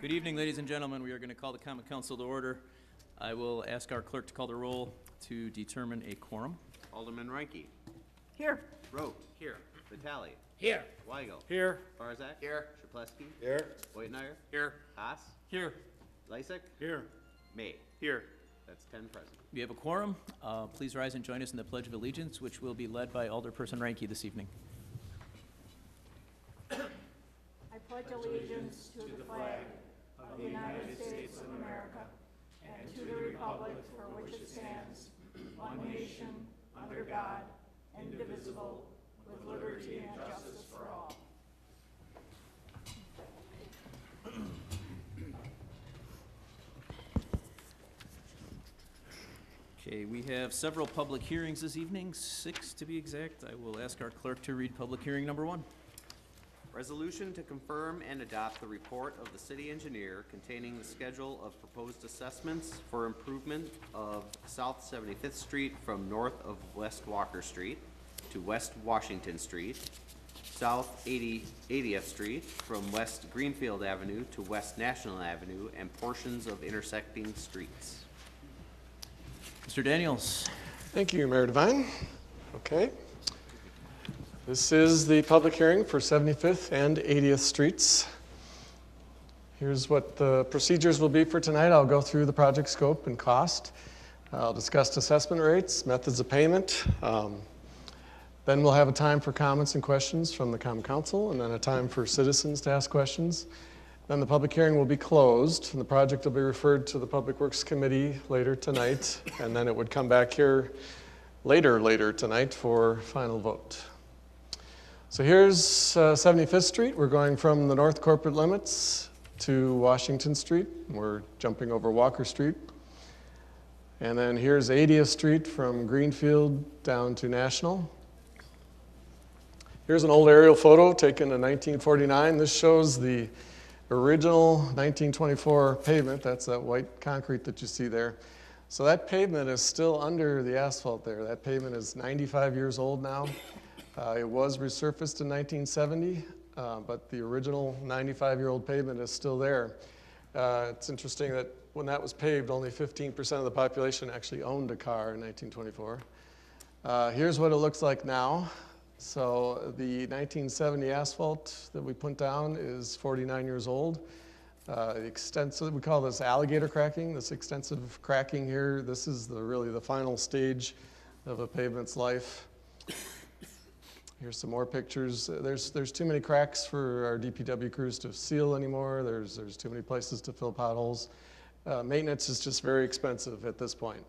Good evening, ladies and gentlemen. We are going to call the Common Council to order. I will ask our clerk to call the roll to determine a quorum. Alderman Reinke. Here. Rote. Here. Vitale. Here. Weigel. Here. Barzak. Here. Shaplesky. Here. Whitenayer. Here. Haas. Here. Lysick. Here. May. Here. That's 10 present. We have a quorum. Please rise and join us in the Pledge of Allegiance, which will be led by Alderperson Reinke this evening. I pledge allegiance to the flag of the United States of America and to the republic for which it stands, one nation, under God, indivisible, with liberty and justice for all. Okay, we have several public hearings this evening, 6 to be exact. I will ask our clerk to read public hearing number 1. Resolution to confirm and adopt the report of the city engineer containing the schedule of proposed assessments for improvement of South 75th Street from north of West Walker Street to West Washington Street, South 80th Street from West Greenfield Avenue to West National Avenue, and portions of intersecting streets. Mr. Daniels. Thank you, Mayor Devine. Okay. This is the public hearing for 75th and 80th Streets. Here's what the procedures will be for tonight. I'll go through the project scope and cost. I'll discuss assessment rates, methods of payment. Then we'll have a time for comments and questions from the Common Council, and then a time for citizens to ask questions. Then the public hearing will be closed, and the project will be referred to the Public Works Committee later tonight, and then it would come back here later tonight for final vote. So here's 75th Street. We're going from the north corporate limits to Washington Street. We're jumping over Walker Street. And then here's 80th Street from Greenfield down to National. Here's an old aerial photo taken in 1949. This shows the original 1924 pavement. That's that white concrete that you see there. So that pavement is still under the asphalt there. That pavement is 95 years old now. It was resurfaced in 1970, but the original 95-year-old pavement is still there. It's interesting that when that was paved, only 15% of the population actually owned a car in 1924. Here's what it looks like now. So the 1970 asphalt that we put down is 49 years old. Extensive, we call this alligator cracking, this extensive cracking here. This is really the final stage of a pavement's life. Here's some more pictures. There's too many cracks for our DPW crews to seal anymore. There's too many places to fill potholes. Maintenance is just very expensive at this point.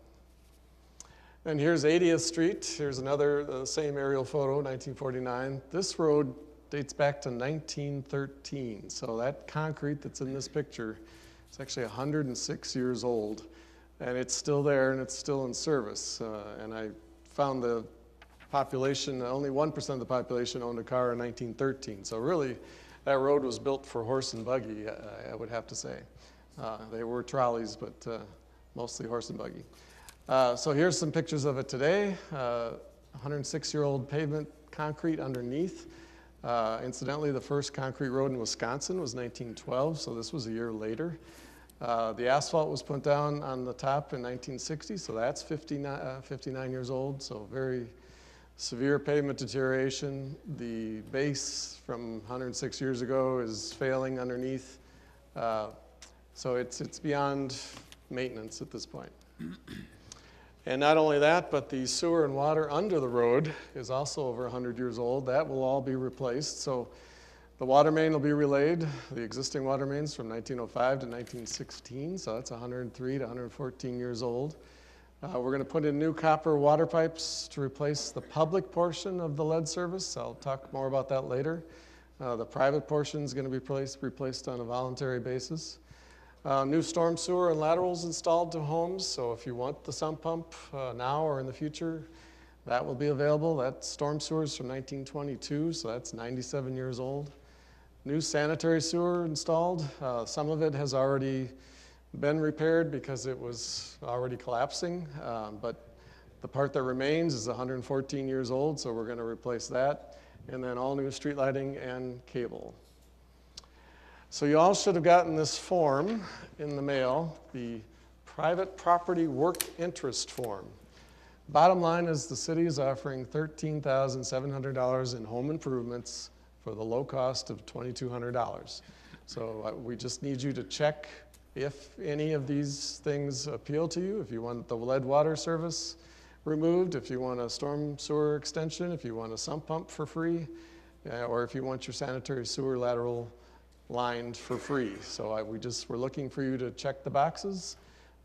And here's 80th Street. Here's another same aerial photo, 1949. This road dates back to 1913. So that concrete that's in this picture is actually 106 years old. And it's still there and it's still in service. And I found the population, only 1% of the population owned a car in 1913. So really, that road was built for horse and buggy, I would have to say. They were trolleys, but mostly horse and buggy. So here's some pictures of it today. 106-year-old pavement concrete underneath. Incidentally, the first concrete road in Wisconsin was 1912, so this was a year later. The asphalt was put down on the top in 1960, so that's 59 years old, so very severe pavement deterioration. The base from 106 years ago is failing underneath. So it's beyond maintenance at this point. And not only that, but the sewer and water under the road is also over 100 years old. That will all be replaced. So the water main will be relayed, the existing water mains from 1905 to 1916. So that's 103 to 114 years old. We're going to put in new copper water pipes to replace the public portion of the lead service. I'll talk more about that later. The private portion is going to be replaced on a voluntary basis. New storm sewer and laterals installed to homes, so if you want the sump pump now or in the future, that will be available. That storm sewer is from 1922, so that's 97 years old. New sanitary sewer installed. Some of it has already been repaired because it was already collapsing, but the part that remains is 114 years old, so we're going to replace that. And then all new street lighting and cable. So you all should have gotten this form in the mail, the private property work interest form. Bottom line is the city is offering $13,700 in home improvements for the low cost of $2,200. So we just need you to check if any of these things appeal to you, if you want the lead water service removed, if you want a storm sewer extension, if you want a sump pump for free, or if you want your sanitary sewer lateral lined for free. So we're looking for you to check the boxes,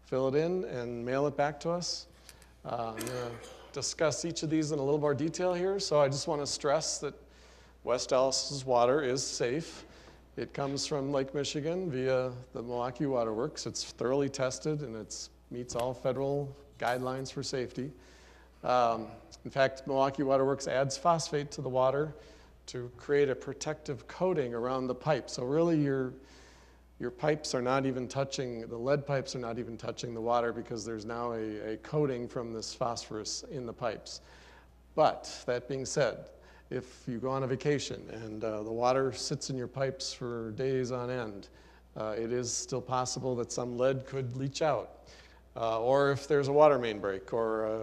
fill it in, and mail it back to us. I'm going to discuss each of these in a little more detail here. So I just want to stress that West Allis's water is safe. It comes from Lake Michigan via the Milwaukee Water Works. It's thoroughly tested and it meets all federal guidelines for safety. In fact, Milwaukee Water Works adds phosphate to the water to create a protective coating around the pipe. So really your pipes are not even touching, the lead pipes are not even touching the water because there's now a coating from this phosphorus in the pipes. But that being said, if you go on a vacation and the water sits in your pipes for days on end, it is still possible that some lead could leach out. Or if there's a water main break, or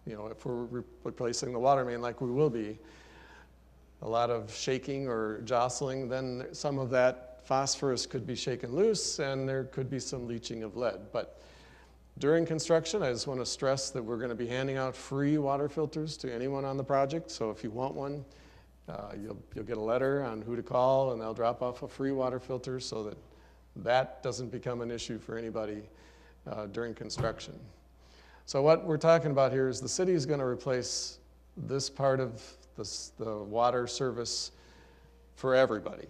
if we're replacing the water main like we will be, a lot of shaking or jostling, then some of that phosphorus could be shaken loose and there could be some leaching of lead. But during construction, I just want to stress that we're going to be handing out free water filters to anyone on the project. So if you want one, you'll get a letter on who to call and they'll drop off a free water filter so that that doesn't become an issue for anybody during construction. So what we're talking about here is the city is going to replace this part of the water service for everybody.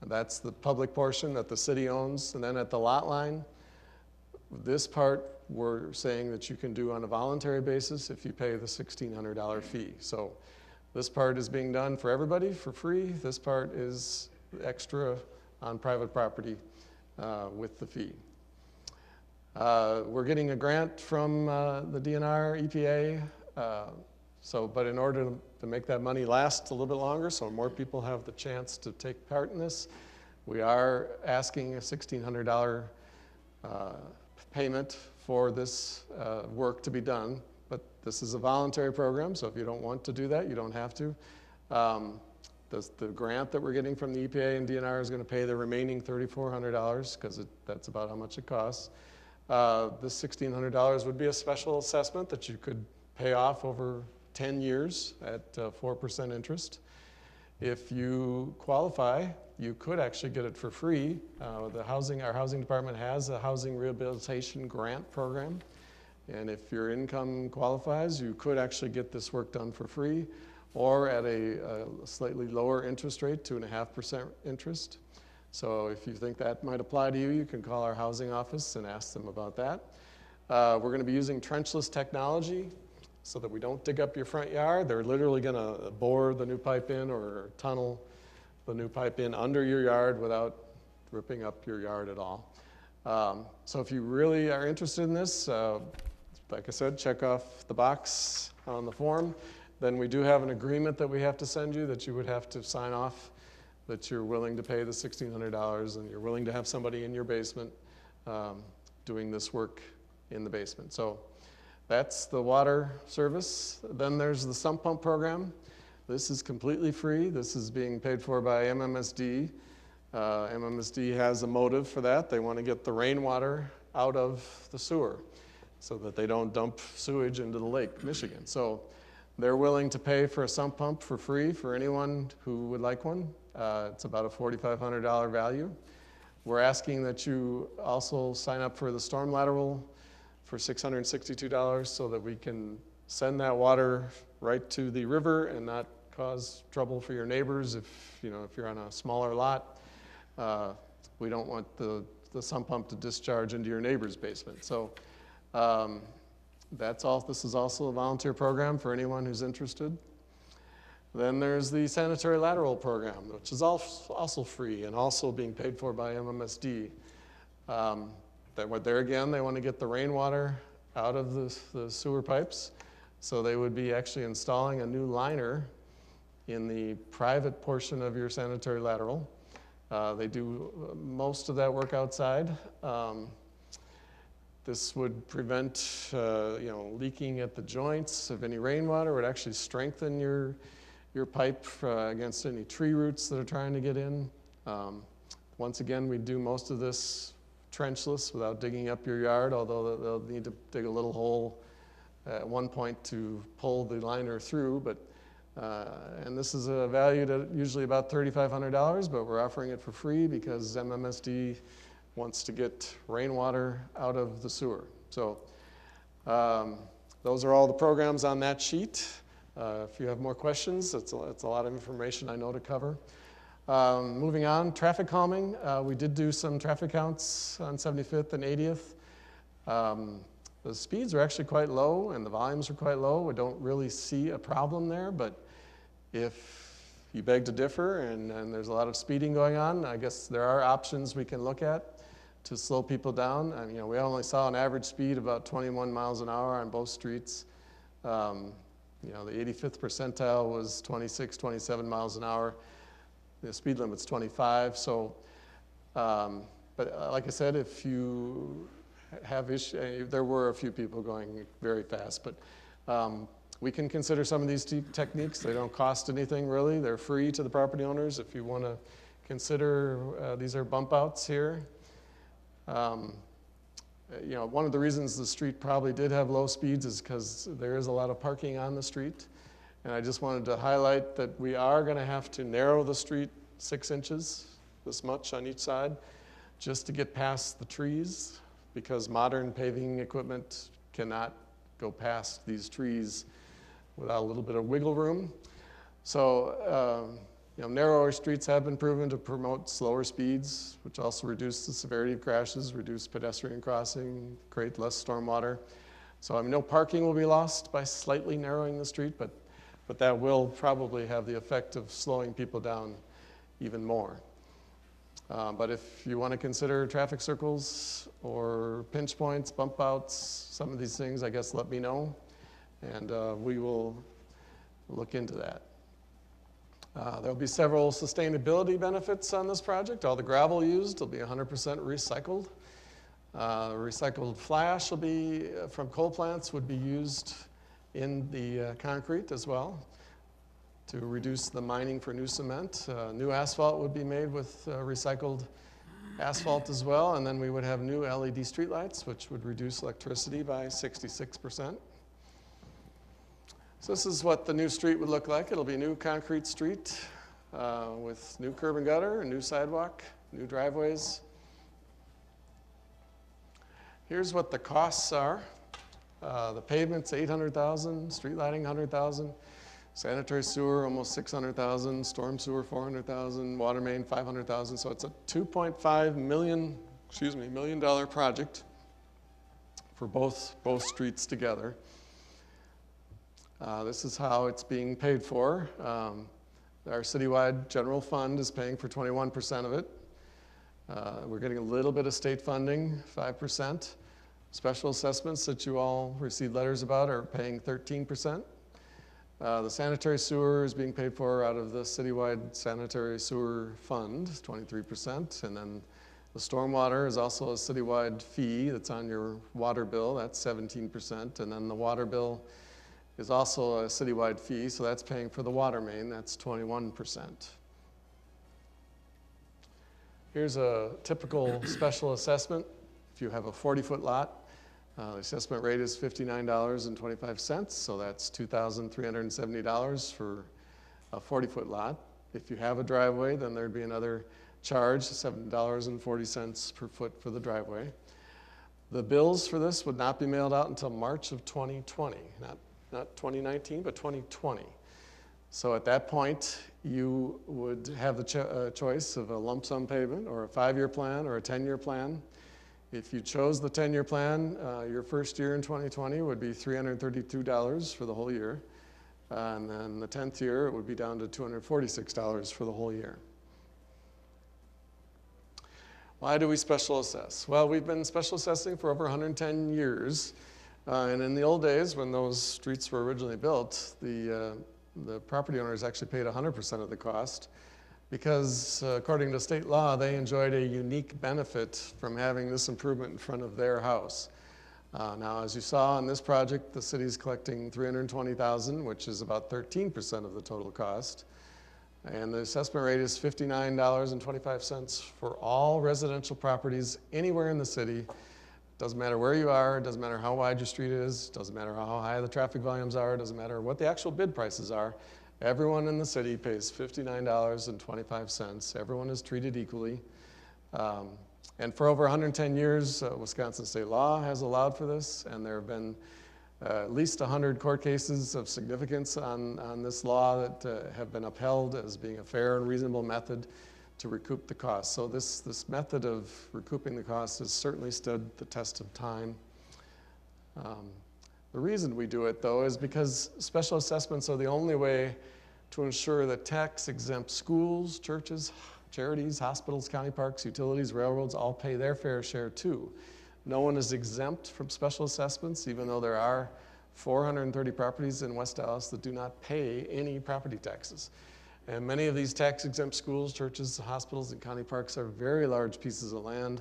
And that's the public portion that the city owns. And then at the lot line, this part we're saying that you can do on a voluntary basis if you pay the $1,600 fee. So this part is being done for everybody for free. This part is extra on private property with the fee. We're getting a grant from the DNR, EPA, but in order to make that money last a little bit longer so more people have the chance to take part in this, we are asking a $1,600 payment for this work to be done. But this is a voluntary program, so if you don't want to do that, you don't have to. The grant that we're getting from the EPA and DNR is going to pay the remaining $3,400 because that's about how much it costs. This $1,600 would be a special assessment that you could pay off over 10 years at 4% interest. If you qualify, you could actually get it for free. Our housing department has a housing rehabilitation grant program. And if your income qualifies, you could actually get this work done for free or at a slightly lower interest rate, 2.5% interest. So if you think that might apply to you, you can call our housing office and ask them about that. We're going to be using trenchless technology so that we don't dig up your front yard. They're literally going to bore the new pipe in or tunnel the new pipe in under your yard without ripping up your yard at all. So if you really are interested in this, like I said, check off the box on the form. Then we do have an agreement that we have to send you that you would have to sign off that you're willing to pay the $1,600 and you're willing to have somebody in your basement doing this work in the basement. So that's the water service. Then there's the sump pump program. This is completely free. This is being paid for by MMSD. MMSD has a motive for that. They want to get the rainwater out of the sewer so that they don't dump sewage into the Lake Michigan. So they're willing to pay for a sump pump for free for anyone who would like one. It's about a $4,500 value. We're asking that you also sign up for the storm lateral for $662 so that we can send that water right to the river and not cause trouble for your neighbors if you're on a smaller lot. We don't want the sump pump to discharge into your neighbor's basement. So that's all. This is also a volunteer program for anyone who's interested. Then there's the sanitary lateral program, which is also free and also being paid for by MMSD. There again, they want to get the rainwater out of the sewer pipes. So they would be actually installing a new liner in the private portion of your sanitary lateral. They do most of that work outside. This would prevent leaking at the joints of any rainwater. It would actually strengthen your pipe against any tree roots that are trying to get in. Once again, we do most of this trenchless without digging up your yard, although they'll need to dig a little hole at one point to pull the liner through. But and this is valued at usually about $3,500, but we're offering it for free because MMSD wants to get rainwater out of the sewer. So those are all the programs on that sheet. If you have more questions, it's a lot of information I know to cover. Moving on, traffic calming. We did do some traffic counts on 75th and 80th. The speeds are actually quite low and the volumes are quite low. We don't really see a problem there, but if you beg to differ and there's a lot of speeding going on, I guess there are options we can look at to slow people down. And, we only saw an average speed about 21 miles an hour on both streets. The 85th percentile was 26, 27 miles an hour. The speed limit's 25. So, but like I said, if you have issues, there were a few people going very fast, but we can consider some of these techniques. They don't cost anything really. They're free to the property owners if you want to consider. These are bump outs here. One of the reasons the street probably did have low speeds is because there is a lot of parking on the street. And I just wanted to highlight that we are going to have to narrow the street 6 inches, this much on each side, just to get past the trees, because modern paving equipment cannot go past these trees without a little bit of wiggle room. So, narrower streets have been proven to promote slower speeds, which also reduce the severity of crashes, reduce pedestrian crossing, create less stormwater. So, no parking will be lost by slightly narrowing the street, but that will probably have the effect of slowing people down even more. But if you want to consider traffic circles or pinch points, bump outs, some of these things, I guess let me know, and we will look into that. There'll be several sustainability benefits on this project. All the gravel used will be 100% recycled. Recycled fly ash will be from coal plants would be used in the concrete as well to reduce the mining for new cement. New asphalt would be made with recycled asphalt as well, and then we would have new LED streetlights, which would reduce electricity by 66%. So this is what the new street would look like. It'll be a new concrete street with new curb and gutter, a new sidewalk, new driveways. Here's what the costs are. The pavement's $800,000, street lighting $100,000, sanitary sewer almost $600,000, storm sewer $400,000, water main $500,000. So it's a $2.5 million project for both streets together. This is how it's being paid for. Our citywide general fund is paying for 21% of it. We're getting a little bit of state funding, 5%. Special assessments that you all received letters about are paying 13%. The sanitary sewer is being paid for out of the citywide sanitary sewer fund, 23%. And then the stormwater is also a citywide fee that's on your water bill, that's 17%. And then the water bill is also a citywide fee, so that's paying for the water main, that's 21%. Here's a typical special assessment. If you have a 40-foot lot, the assessment rate is $59.25, so that's $2,370 for a 40-foot lot. If you have a driveway, then there'd be another charge, $7.40 per foot for the driveway. The bills for this would not be mailed out until March of 2020, not 2019, but 2020. So at that point, you would have the choice of a lump sum payment or a 5-year plan or a 10-year plan. If you chose the 10-year plan, your first year in 2020 would be $332 for the whole year. And then the 10th year, it would be down to $246 for the whole year. Why do we special assess? Well, we've been special assessing for over 110 years. And in the old days, when those streets were originally built, the property owners actually paid 100% of the cost. because according to state law, they enjoyed a unique benefit from having this improvement in front of their house. Now, as you saw on this project, the city's collecting $320,000, which is about 13% of the total cost. And the assessment rate is $59.25 for all residential properties anywhere in the city. Doesn't matter where you are, doesn't matter how wide your street is, doesn't matter how high the traffic volumes are, doesn't matter what the actual bid prices are. Everyone in the city pays $59.25. Everyone is treated equally. And for over 110 years, Wisconsin state law has allowed for this, and there have been at least 100 court cases of significance on this law that have been upheld as being a fair and reasonable method to recoup the cost. So this method of recouping the cost has certainly stood the test of time. The reason we do it, though, is because special assessments are the only way to ensure that tax-exempt schools, churches, charities, hospitals, county parks, utilities, railroads all pay their fair share too. No one is exempt from special assessments, even though there are 430 properties in West Allis that do not pay any property taxes. And many of these tax-exempt schools, churches, hospitals, and county parks are very large pieces of land.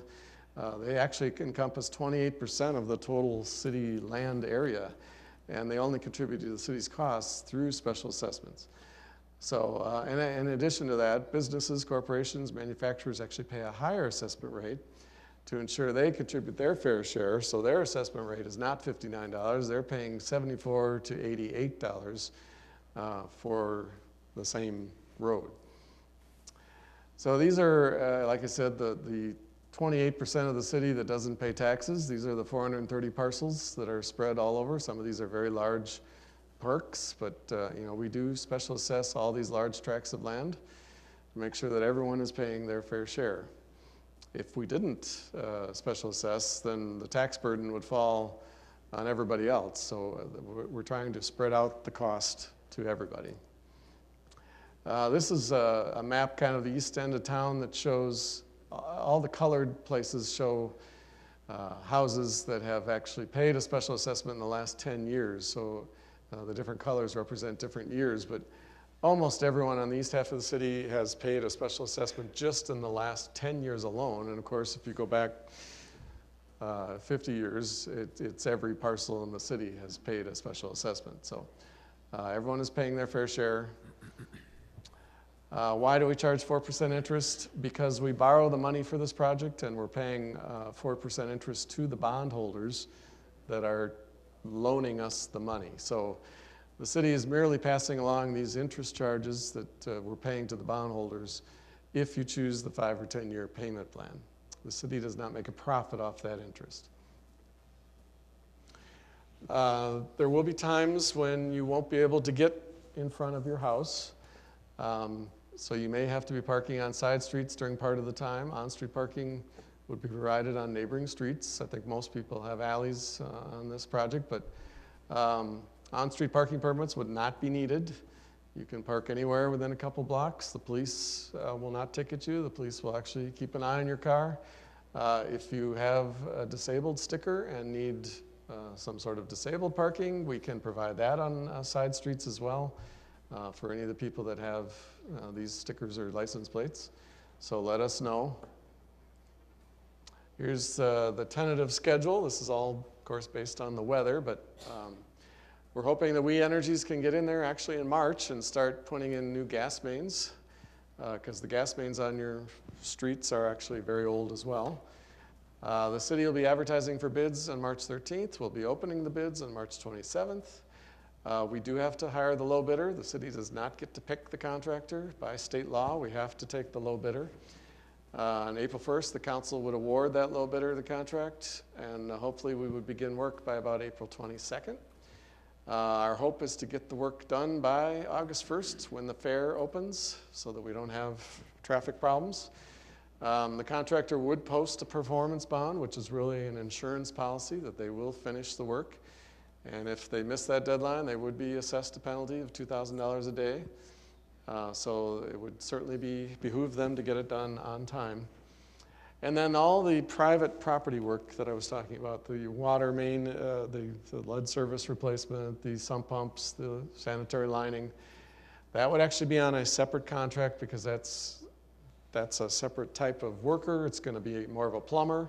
They actually encompass 28% of the total city land area, and they only contribute to the city's costs through special assessments. So, and in addition to that, businesses, corporations, manufacturers actually pay a higher assessment rate to ensure they contribute their fair share. So their assessment rate is not $59, they're paying $74 to $88 for the same road. So these are, like I said, the 28% of the city that doesn't pay taxes. These are the 430 parcels that are spread all over. Some of these are very large parks, but you know, we do special assess all these large tracts of land to make sure that everyone is paying their fair share. If we didn't special assess, then the tax burden would fall on everybody else. So we're trying to spread out the cost to everybody. This is a map, kind of the east end of town, that shows all the colored places show houses that have actually paid a special assessment in the last 10 years. So the different colors represent different years, but almost everyone on the east half of the city has paid a special assessment just in the last 10 years alone. And of course, if you go back 50 years, it's every parcel in the city has paid a special assessment. So everyone is paying their fair share. Why do we charge 4% interest? Because we borrow the money for this project, and we're paying 4% interest to the bondholders that are loaning us the money. So the city is merely passing along these interest charges that we're paying to the bondholders if you choose the 5 or 10 year payment plan. The city does not make a profit off that interest. There will be times when you won't be able to get in front of your house. So you may have to be parking on side streets during part of the time. On-street parking would be provided on neighboring streets. I think most people have Allis on this project, but on-street parking permits would not be needed. You can park anywhere within a couple blocks. The police will not ticket you. The police will actually keep an eye on your car. If you have a disabled sticker and need some sort of disabled parking, we can provide that on side streets as well for any of the people that have these stickers or license plates. So let us know. Here's the tentative schedule. This is all, of course, based on the weather, but we're hoping that We Energies can get in there actually in March and start putting in new gas mains, because the gas mains on your streets are actually very old as well. The city will be advertising for bids on March 13th. We'll be opening the bids on March 27th. We do have to hire the low bidder. The city does not get to pick the contractor. By state law, we have to take the low bidder. On April 1st, the council would award that low bidder the contract, and hopefully we would begin work by about April 22nd. Our hope is to get the work done by August 1st when the fair opens so that we don't have traffic problems. The contractor would post a performance bond, which is really an insurance policy that they will finish the work. And if they miss that deadline, they would be assessed a penalty of $2,000 a day. So it would certainly behoove them to get it done on time. And then all the private property work that I was talking about, the water main, the lead service replacement, the sump pumps, the sanitary lining, that would actually be on a separate contract because that's That's a separate type of worker. It's going to be more of a plumber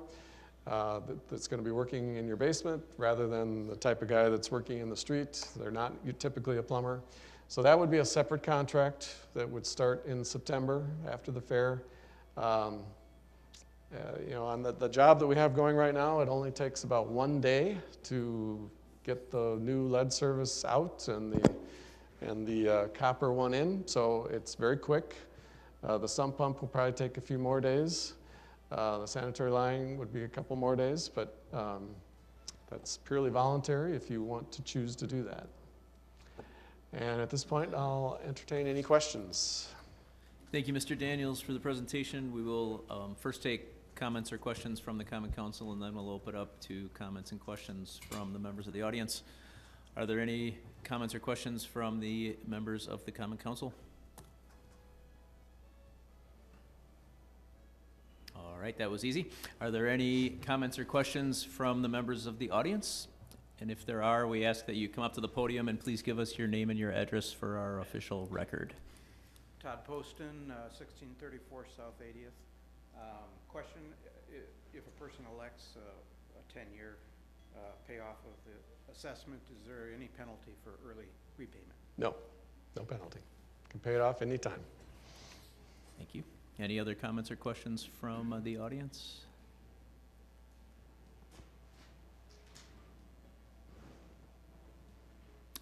that's going to be working in your basement rather than the type of guy that's working in the street. They're not typically a plumber. So that would be a separate contract that would start in September after the fair. You know, on the job that we have going right now, it only takes about 1 day to get the new lead service out and the copper one in, so it's very quick. The sump pump will probably take a few more days. The sanitary line would be a couple more days, but that's purely voluntary if you want to choose to do that. And at this point, I'll entertain any questions. Thank you, Mr. Daniels, for the presentation. We will first take comments or questions from the Common Council, and then we'll open up to comments and questions from the members of the audience. Are there any comments or questions from the members of the Common Council? All right, that was easy. Are there any comments or questions from the members of the audience? And if there are, we ask that you come up to the podium and please give us your name and your address for our official record. Todd Poston, 1634 South 80th. Question, if a person elects a 10-year payoff of the assessment, is there any penalty for early repayment? No, no penalty. You can pay it off anytime. Thank you. Any other comments or questions from the audience?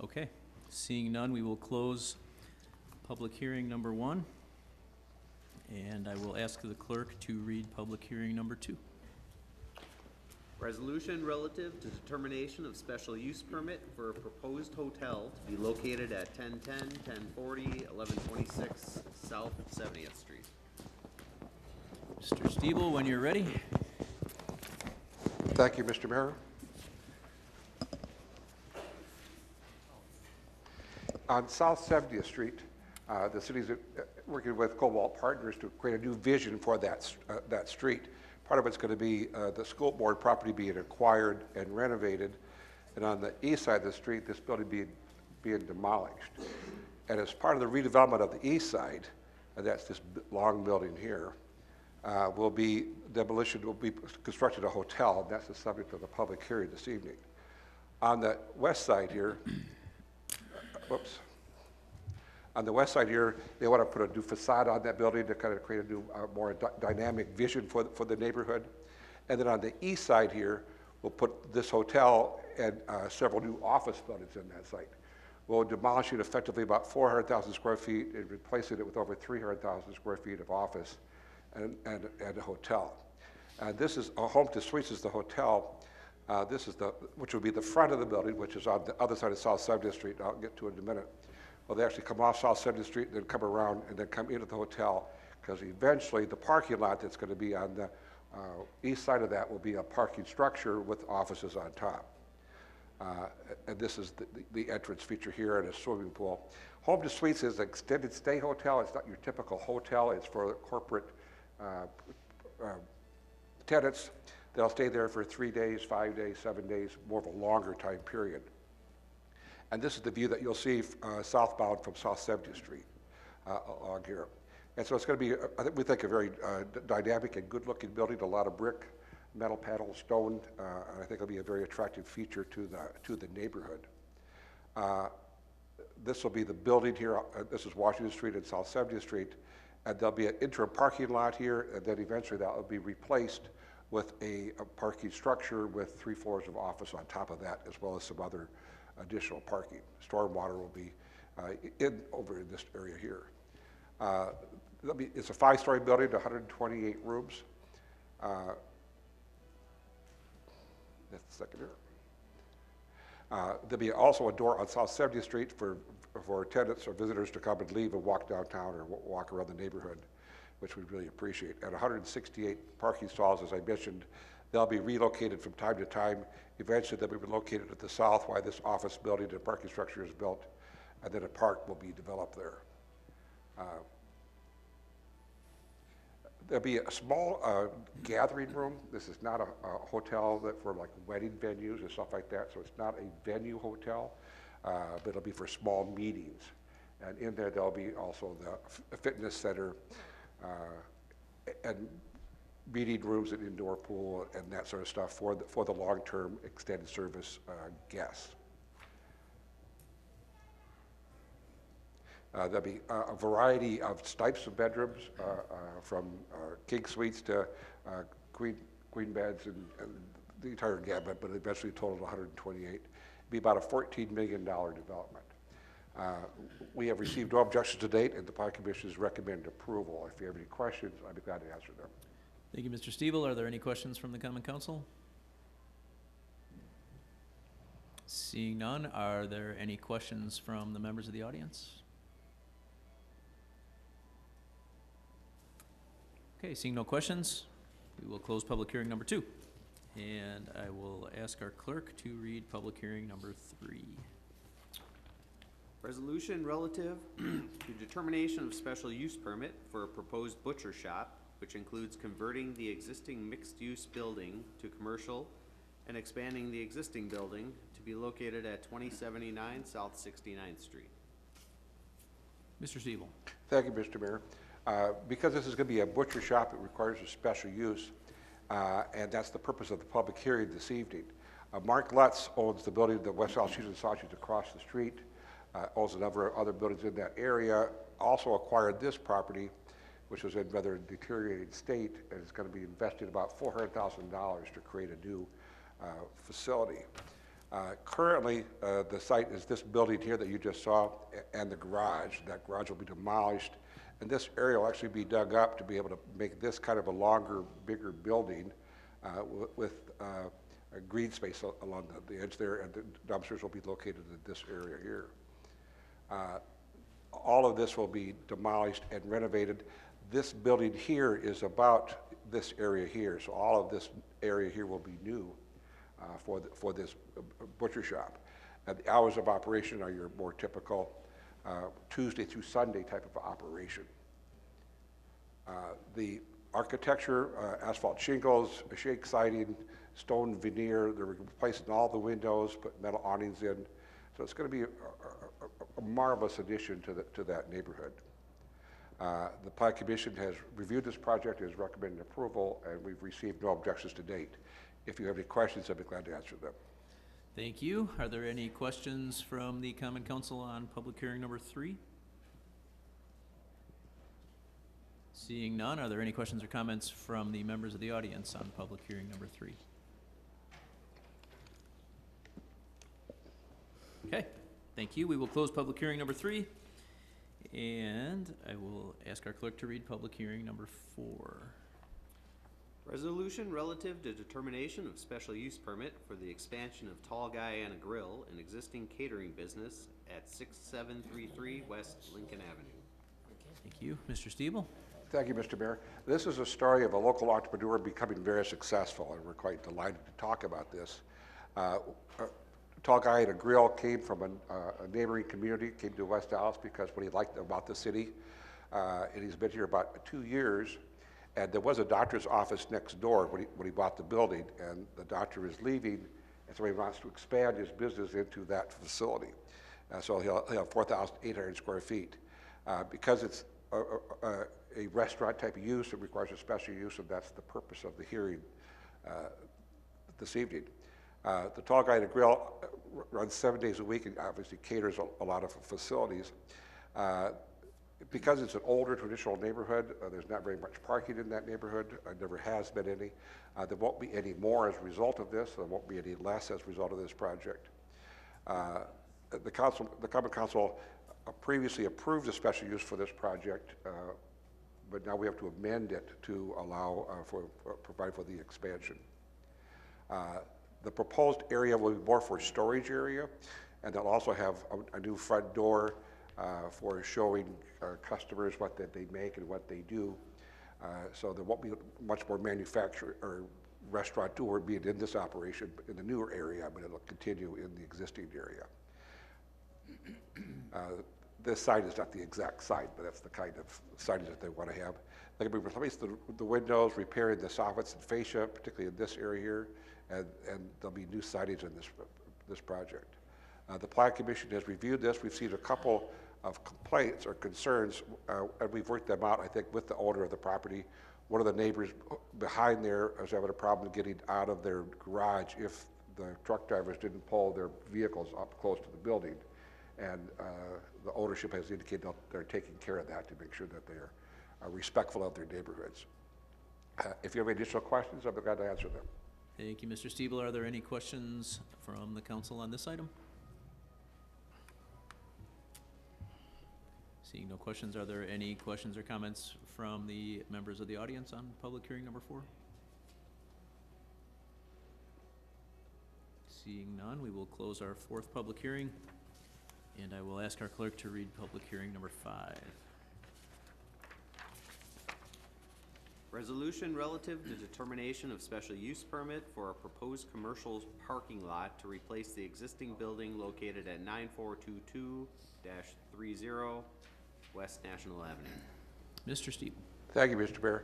Okay, seeing none, we will close public hearing number 1. And I will ask the clerk to read public hearing number 2. Resolution relative to determination of special use permit for a proposed hotel to be located at 1010, 1040, 1126 South 70th Street. Mr. Stiebel, when you're ready. Thank you, Mr. Mayor. On South 70th Street, the city's working with Cobalt Partners to create a new vision for that street. Part of it's going to be the school board property being acquired and renovated, and on the east side of the street, this building being demolished. And as part of the redevelopment of the east side, that's this long building here, will be constructed a hotel, and that's the subject of the public hearing this evening. On the west side here, whoops. On the west side here, they want to put a new facade on that building to kind of create a new, more dynamic vision for the neighborhood. And then on the east side here, we'll put this hotel and several new office buildings in that site. We'll demolish it effectively about 400,000 square feet and replacing it with over 300,000 square feet of office and a hotel. And this is Home to Suites is the hotel. This is which will be the front of the building, which is on the other side of South 70th Street. I'll get to it in a minute. Well, they actually come off South 70th Street, then come around, and then come into the hotel, because eventually the parking lot that's going to be on the east side of that will be a parking structure with offices on top. And this is the entrance feature here, and a swimming pool. Home to Suites is an extended stay hotel. It's not your typical hotel. It's for corporate tenants. They'll stay there for 3 days, 5 days, 7 days, more of a longer time period. And this is the view that you'll see southbound from South 70th Street along here. And so it's going to be, we think, a very dynamic and good-looking building, a lot of brick, metal panels, stone, and I think it'll be a very attractive feature to the neighborhood. This will be the building here. This is Washington Street and South 70th Street, and there'll be an interim parking lot here, and then eventually that will be replaced with a parking structure with 3 floors of office on top of that, as well as some other additional parking. Stormwater will be over in this area here. It's a 5-story building, 128 rooms. That's the second here. There'll be also a door on South 70th Street for tenants or visitors to come and leave and walk downtown or walk around the neighborhood, which we'd really appreciate. And 168 parking stalls, as I mentioned, they'll be relocated from time to time. Eventually, they'll be relocated to the south while this office building and parking structure is built, and then a park will be developed there. There'll be a small gathering room. This is not a hotel for like wedding venues and stuff like that, so it's not a venue hotel, but it'll be for small meetings. And in there, there'll be also the fitness center, and meeting rooms and indoor pool and that sort of stuff for the long-term extended service guests. There'll be a variety of types of bedrooms, from king suites to queen beds and the entire gamut, but eventually totaled 128. It'd be about a $14 million development. We have received no objections to date, and the Planning Commission's recommended approval. If you have any questions, I'd be glad to answer them. Thank you, Mr. Stiebel. Are there any questions from the Common Council? Seeing none, are there any questions from the members of the audience? Okay, seeing no questions, we will close public hearing number 2. And I will ask our clerk to read public hearing number 3. Resolution relative to determination of special use permit for a proposed butcher shop, which includes converting the existing mixed-use building to commercial and expanding the existing building to be located at 2079 South 69th Street. Mr. Stiebel. Thank you, Mr. Mayor. Because this is going to be a butcher shop, it requires a special use, and that's the purpose of the public hearing this evening. Mark Lutz owns the building that West Allis and Sausage across the street, owns a number of other buildings in that area, also acquired this property, which was in rather deteriorated state, and it's going to be investing about $400,000 to create a new facility. Currently, the site is this building here that you just saw and the garage. That garage will be demolished, and this area will actually be dug up to be able to make this kind of a longer, bigger building with a green space along the edge there, and the dumpsters will be located in this area here. All of this will be demolished and renovated. This building here is about this area here, so all of this area here will be new for this butcher shop. And the hours of operation are your more typical Tuesday through Sunday type of operation. The architecture, asphalt shingles, shake siding, stone veneer, they're replacing all the windows, put metal awnings in. So it's going to be a marvelous addition to that neighborhood. The Planning Commission has reviewed this project and has recommended approval, and we've received no objections to date. If you have any questions, I'd be glad to answer them. Thank you. Are there any questions from the Common Council on public hearing number 3? Seeing none, are there any questions or comments from the members of the audience on public hearing number 3? Okay, thank you. We will close public hearing number 3, and I will ask our clerk to read public hearing number 4. Resolution relative to determination of special use permit for the expansion of Tall Guy and a Grill, an existing catering business at 6733 West Lincoln Avenue. Thank you. Mr. Stiebel. Thank you, Mr. Mayor. This is a story of a local entrepreneur becoming very successful, and we're quite delighted to talk about this. Tall Guy and a Grill came from a neighboring community, came to West Allis because what he liked about the city, and he's been here about 2 years. And there was a doctor's office next door when he bought the building, and the doctor is leaving, and so he wants to expand his business into that facility. So he'll have 4,800 square feet. Because it's a restaurant type of use, it requires a special use, and that's the purpose of the hearing this evening. The Tall Guy and a Grill runs 7 days a week and obviously caters a lot of facilities. Because it's an older traditional neighborhood, there's not very much parking in that neighborhood. There never has been any. There won't be any more as a result of this. There won't be any less as a result of this project. The Common Council previously approved a special use for this project, but now we have to amend it to allow provide for the expansion. The proposed area will be more for storage area, and they'll also have a new front door for showing customers what they make and what they do. So there won't be much more manufacturer or restaurateur being in this operation in the newer area, but it'll continue in the existing area. This site is not the exact site, but that's the kind of signage that they want to have. They're going to be replacing the windows, repairing the soffits and fascia, particularly in this area here, and there'll be new signage in this project. The Planning Commission has reviewed this. We've seen a couple of complaints or concerns, and we've worked them out, I think, with the owner of the property. one of the neighbors behind there is having a problem getting out of their garage if the truck drivers didn't pull their vehicles up close to the building. And the ownership has indicated that they're taking care of that to make sure that they're respectful of their neighborhoods. If you have any additional questions, I'll be glad to answer them. Thank you, Mr. Stiebel. Are there any questions from the council on this item? Seeing no questions, are there any questions or comments from the members of the audience on public hearing number 4? Seeing none, we will close our 4th public hearing, and I will ask our clerk to read public hearing number 5. Resolution relative to determination of special use permit for a proposed commercial parking lot to replace the existing building located at 9422-30 West National Avenue. Mr. Stiebel. Thank you, Mr. Mayor.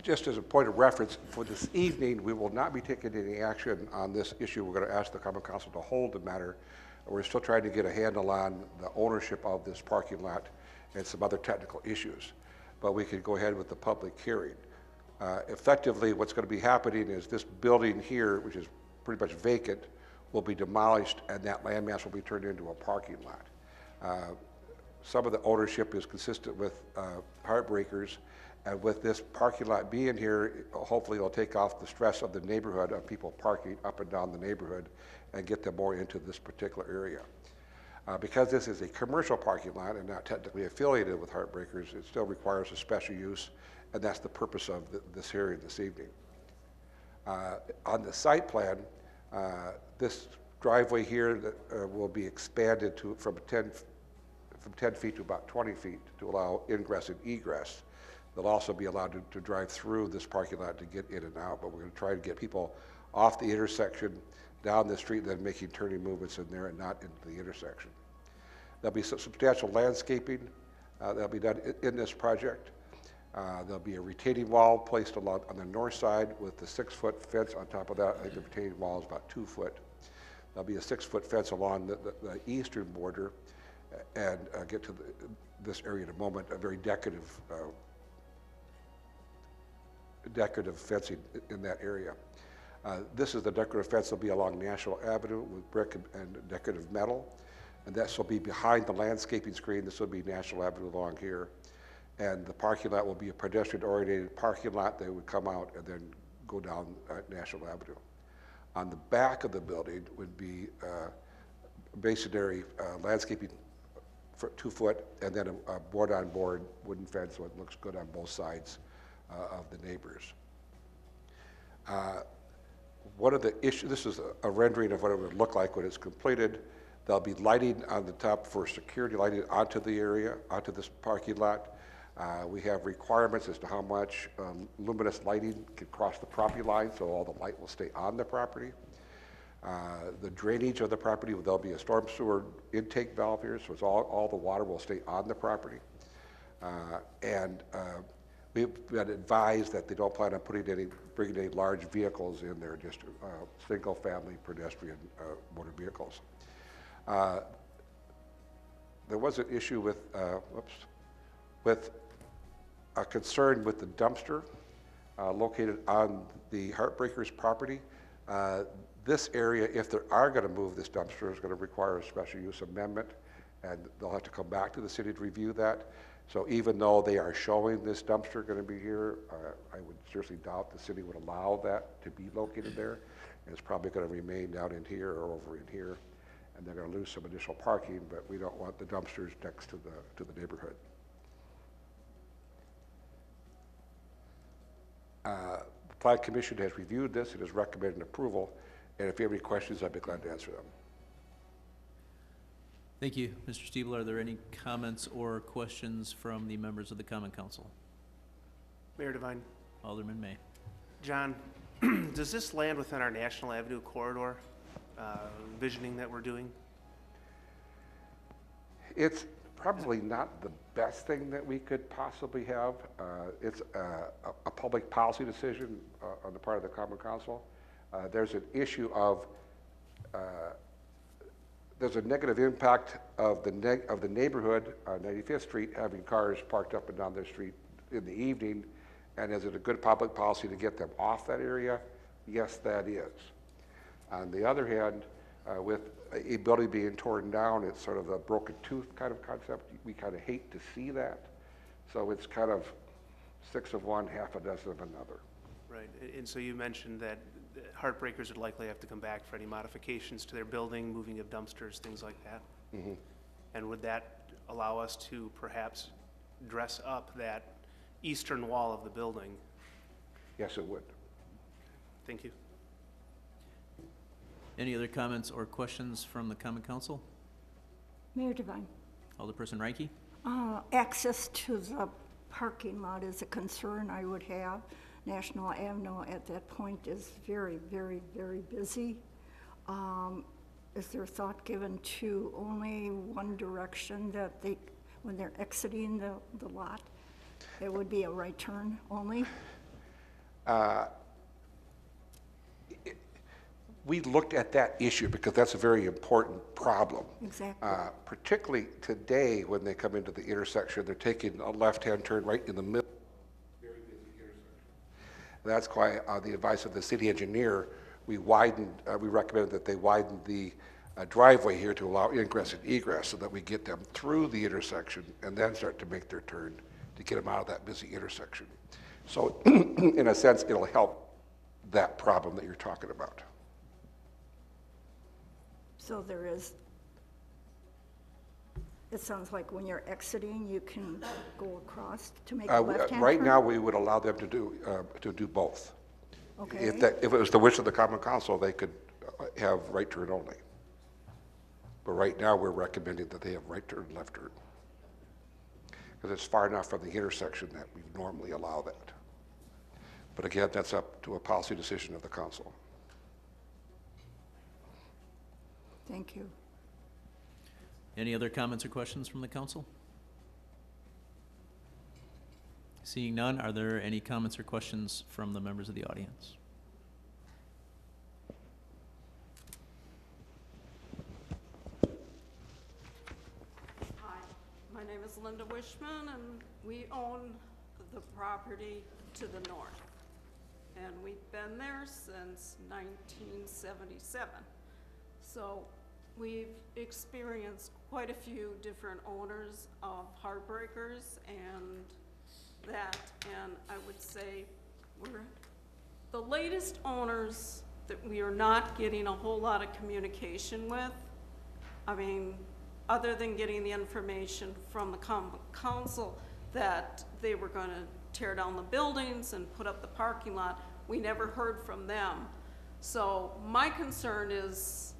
Just as a point of reference, for this evening, we will not be taking any action on this issue. We're going to ask the Common Council to hold the matter. We're still trying to get a handle on the ownership of this parking lot and some other technical issues. But we can go ahead with the public hearing. Effectively, what's going to be happening is this building here, which is pretty much vacant, will be demolished, and that landmass will be turned into a parking lot. Some of the ownership is consistent with Heartbreakers, and with this parking lot being here, hopefully it'll take off the stress of the neighborhood of people parking up and down the neighborhood and get them more into this particular area. Because this is a commercial parking lot and not technically affiliated with Heartbreakers, it still requires a special use, and that's the purpose of this hearing this evening. On the site plan, this driveway here will be expanded from 10 feet to about 20 feet to allow ingress and egress. They'll also be allowed to drive through this parking lot to get in and out, but we're going to try to get people off the intersection, down the street, then making turning movements in there and not into the intersection. There'll be some substantial landscaping that'll be done in this project. There'll be a retaining wall placed on the north side with the 6-foot fence on top of that. I think the retaining wall is about 2 foot. There'll be a 6-foot fence along the eastern border, and get to this area in a moment, a very decorative fencing in that area. This is the decorative fence that will be along National Avenue with brick and decorative metal, and this will be behind the landscaping screen. This will be National Avenue along here, and the parking lot will be a pedestrian-oriented parking lot that would come out and then go down National Avenue. On the back of the building would be masonry landscaping for 2 foot, and then a board-on-board wooden fence so it looks good on both sides of the neighbors. One of the issues, this is a rendering of what it would look like when it's completed. There'll be lighting on the top for security lighting onto the area, onto this parking lot. We have requirements as to how much luminous lighting can cross the property line, so all the light will stay on the property. The drainage of the property, there'll be a storm sewer intake valve here, so it's all the water will stay on the property. We've been advised that they don't plan on bringing any large vehicles in there, just single-family pedestrian motor vehicles. There was an issue with a concern with the dumpster located on the Heartbreakers property. This area, if they are going to move this dumpster, is going to require a special use amendment, and they'll have to come back to the city to review that. So even though they are showing this dumpster going to be here, I would seriously doubt the city would allow that to be located there. And it's probably going to remain down in here or over in here, and they're going to lose some additional parking, but we don't want the dumpsters next to the neighborhood. The Plan Commission has reviewed this and has recommended approval, and if you have any questions, I'd be glad to answer them. Thank you. Mr. Stiebel, are there any comments or questions from the members of the Common Council? Mayor Devine. Alderman May. John, does this land within our National Avenue corridor visioning that we're doing? It's probably not the best thing that we could possibly have. It's a public policy decision on the part of the Common Council. There's an issue of there's a negative impact of the neighborhood on 95th Street having cars parked up and down their street in the evening, And is it a good public policy to get them off that area? Yes, that is. On the other hand, with a building being torn down, it's sort of a broken tooth kind of concept. We kind of hate to see that. So it's kind of 6 of one, half a dozen of another. Right, and so you mentioned that heartbreakers would likely have to come back for any modifications to their building, moving of dumpsters, things like that? Mm-hmm. And would that allow us to perhaps dress up that eastern wall of the building? Yes, it would. Thank you. Any other comments or questions from the Common Council? Mayor Devine, Alderperson Reiki? access to the parking lot is a concern I would have. National Avenue at that point is very, very, very busy. Is there thought given to only one direction that they, when they're exiting the lot, it would be a right turn only? We looked at that issue because that's a very important problem. Exactly. Particularly today when they come into the intersection, they're taking a left-hand turn right in the middle. Very busy intersection. That's why, on the advice of the city engineer, we recommended that they widen the driveway here to allow ingress and egress so that we get them through the intersection and then start to make their turn to get them out of that busy intersection. So in a sense, it'll help that problem that you're talking about. So there is, it sounds like when you're exiting, you can go across to make a left-hand turn? Right now, we would allow them to do both. Okay. If it was the wish of the Common Council, they could have right turn only. But right now, we're recommending that they have right turn, left turn. Because it's far enough from the intersection that we normally allow that. But again, that's up to a policy decision of the council. Thank you. Any other comments or questions from the council? Seeing none, are there any comments or questions from the members of the audience? Hi, my name is Linda Wishman, and we own the property to the north. And we've been there since 1977. So we've experienced quite a few different owners of heartbreakers and that, and I would say we're the latest owners that we are not getting a whole lot of communication with. I mean, other than getting the information from the council that they were going to tear down the buildings and put up the parking lot, we never heard from them. So my concern is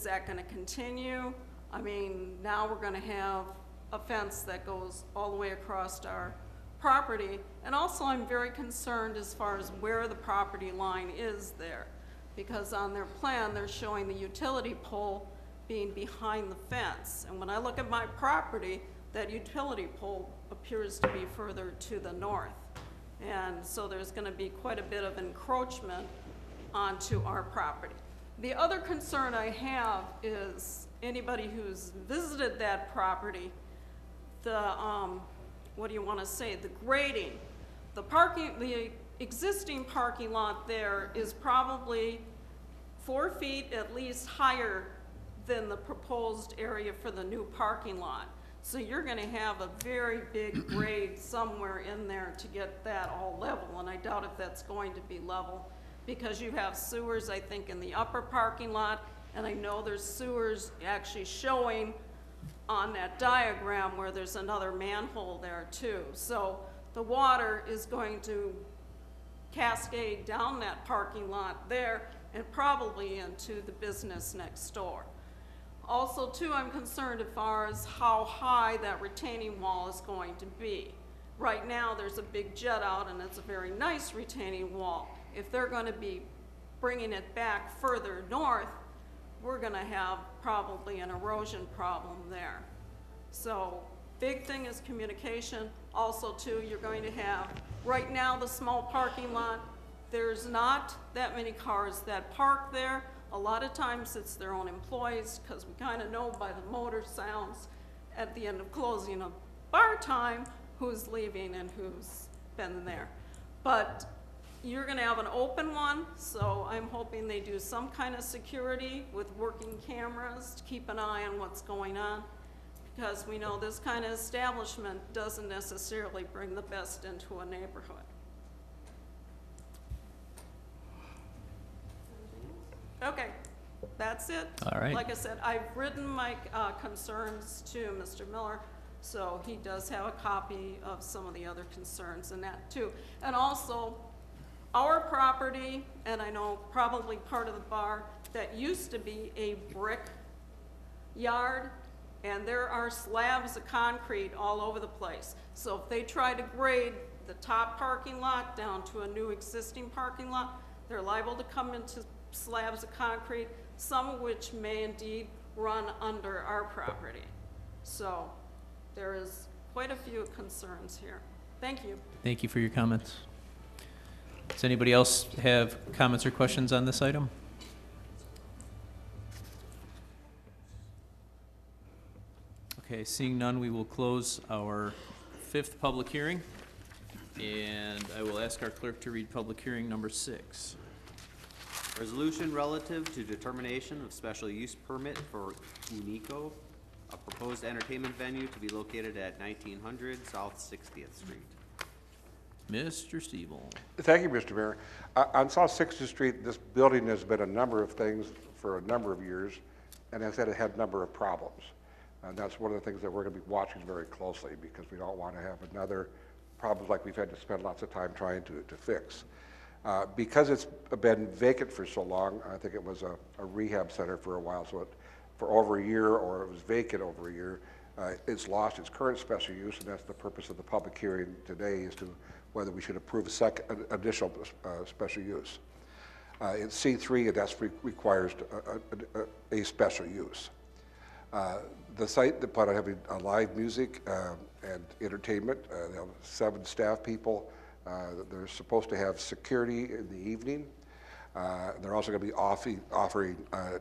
that going to continue? I mean, now we're going to have a fence that goes all the way across our property. And also I'm very concerned as far as where the property line is there. Because on their plan, they're showing the utility pole being behind the fence. And when I look at my property, that utility pole appears to be further to the north. And so there's going to be quite a bit of encroachment onto our property. The other concern I have is anybody who's visited that property, the, what do you want to say, the grading. The existing parking lot there is probably 4 feet at least higher than the proposed area for the new parking lot. So you're going to have a very big grade somewhere in there to get that all level, and I doubt if that's going to be level, because you have sewers, I think, in the upper parking lot, and I know there's sewers actually showing on that diagram where there's another manhole there too. So the water is going to cascade down that parking lot there and probably into the business next door. Also too, I'm concerned as far as how high that retaining wall is going to be. Right now there's a big jet out and it's a very nice retaining wall. If they're going to be bringing it back further north, we're going to have probably an erosion problem there. So big thing is communication. Also too, you're going to have, right now the small parking lot, there's not that many cars that park there. A lot of times it's their own employees, because we kind of know by the motor sounds at the end of closing of bar time who's leaving and who's been there. But you're gonna have an open one, so I'm hoping they do some kind of security with working cameras to keep an eye on what's going on. Because we know this kind of establishment doesn't necessarily bring the best into a neighborhood. Okay, that's it. All right. Like I said, I've written my concerns to Mr. Miller, so he does have a copy of some of the other concerns and that too. And also, our property, and I know probably part of the bar, that used to be a brick yard, and there are slabs of concrete all over the place. So if they try to grade the top parking lot down to a new existing parking lot, they're liable to come into slabs of concrete, some of which may indeed run under our property. So there is quite a few concerns here. Thank you. Thank you for your comments. Does anybody else have comments or questions on this item? Okay, seeing none, we will close our 5th public hearing, and I will ask our clerk to read public hearing number 6. Resolution relative to determination of special use permit for Unico, a proposed entertainment venue to be located at 1900 South 60th Street. Mr. Stevel. Thank you, Mr. Mayor. On South 60th Street, this building has been a number of things for a number of years, and has had a number of problems. And that's one of the things that we're going to be watching very closely, because we don't want to have another problems like we've had to spend lots of time trying to fix. Because it's been vacant for so long, I think it was a rehab center for a while, so for over a year, or it was vacant over a year, it's lost its current special use, and that's the purpose of the public hearing today, is to whether we should approve a additional special use. It's C3, and that requires a special use. The site, they plan on having live music and entertainment. They have 7 staff people. They're supposed to have security in the evening. They're also going to be offering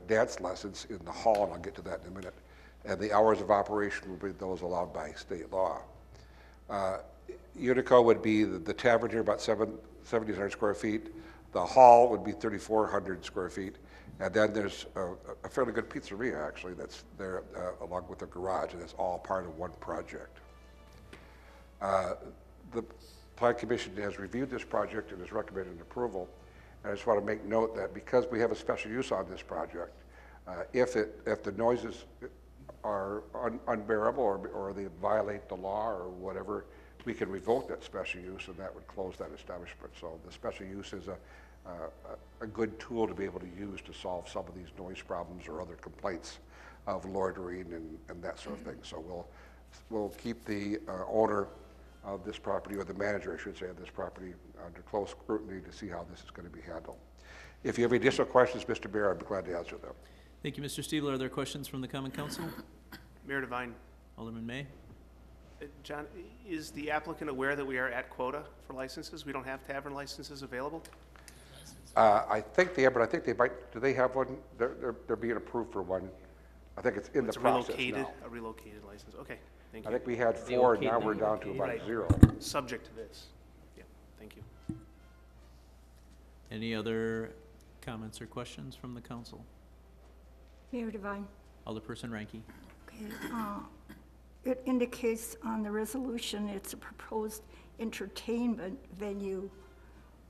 dance lessons in the hall, and I'll get to that in a minute. And the hours of operation will be those allowed by state law. Unico would be the tavern here, about 1,700 square feet. The hall would be 3,400 square feet. And then there's a fairly good pizzeria, actually, that's there along with a garage, and it's all part of one project. The Plan Commission has reviewed this project and has recommended approval. And I just want to make note that because we have a special use on this project, if the noises are unbearable or they violate the law or whatever, we can revoke that special use, and that would close that establishment. So the special use is a good tool to be able to use to solve some of these noise problems or other complaints of loitering and that sort of thing. So we'll keep the owner of this property, or the manager, I should say, of this property under close scrutiny to see how this is going to be handled. If you have any additional questions, Mr. Mayor, I'd be glad to answer them. Thank you, Mr. Stevel. Are there questions from the Common Council? Mayor Devine. Alderman May? John, is the applicant aware that we are at quota for licenses? We don't have tavern licenses available? I think they have, but I think they might, do they have one? They're being approved for one. I think it's in the process now. A relocated license, okay, thank you. I think we had 4, and now we're down to about 0. Subject to this. Yeah, thank you. Any other comments or questions from the council? Mayor Devine. Alderperson Ranky? Okay, it indicates on the resolution it's a proposed entertainment venue.